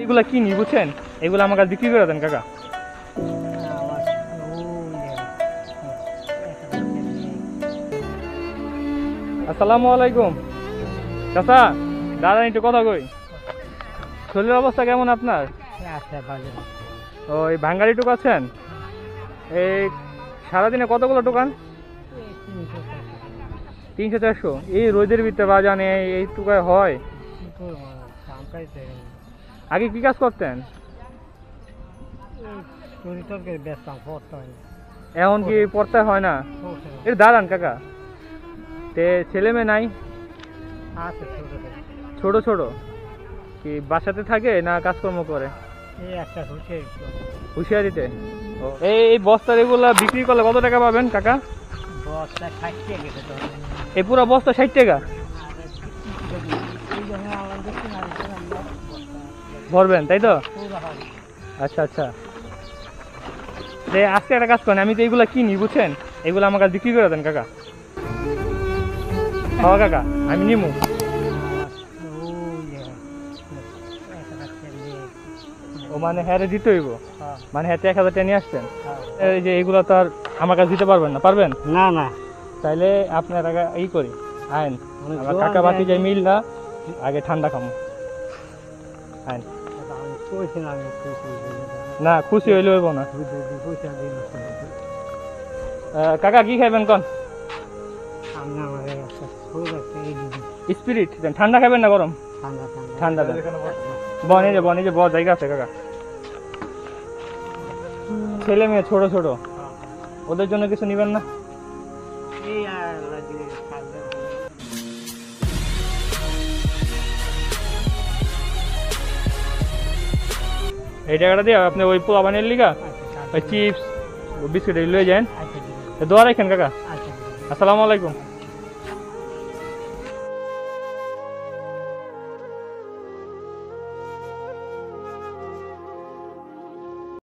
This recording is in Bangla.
এগুলা কি নি বুঝছেন, এগুলো আমার কাছে বিক্রি করে দেন কাকা। আসসালামু আলাইকুম চাচা, দাদা একটু কথা কই। শরীরের অবস্থা কেমন আপনার? ওই ভাঙ্গারি টুক আছেন? এই সারাদিনে কতগুলো দোকান? 300-400। এই রোদের ভিতরে বাজান এই টুকায় হয়? আগে কি কাজ করতেন? এখন কি পড়তে হয় না? এর দাঁড়ান কাকা, তে ছেলে মেয়ে নাই? ছোট ছোট কি বাসাতে থাকে না কাজকর্ম করে? হুঁশিয়ারিতে। এই বস্তা এগুলা বিক্রি করলে কত টাকা পাবেন কাকা? এই পুরো বস্তা 60 টাকা ভরবেন, তাই তো? আচ্ছা আচ্ছা, আজকে একটা কাজ করেন, আমি তো এগুলা কিনি বুঝছেন, এগুলো আমার কাছে বিক্রি করে দেন কাকা। হ্যাঁ কাকা, আমি নিমু। ও মানে হ্যাঁ দিতে হইব, মানে হ্যাঁ 1000 টাকা নিয়ে আসছেন। এই যে এইগুলো তো আর আমার কাছে দিতে পারবেন না? পারবেন না না, তাইলে আপনার আগে ই করি, আইন আমার কাকা বাকি যাই মিল না, আগে ঠান্ডা খামো। আইন না, খুশি হইলে হইব না। কাকা কি খাইবেন কন? স্পিরিট দেন, ঠান্ডা খাবেন না গরম? ঠান্ডা দেন। বনে যে জায়গা আছে কাকা। ছেলে মেয়ে ছোট ছোট, ওদের জন্য কিছু নিবেন না? এই টাকাটা দিয়ে আপনি ওই পোলা বানিয়ে লিগা ওই চিপস বিস্কুট লয়ে যান। দোয়া রাখেন কাকা। আসসালামু আলাইকুম।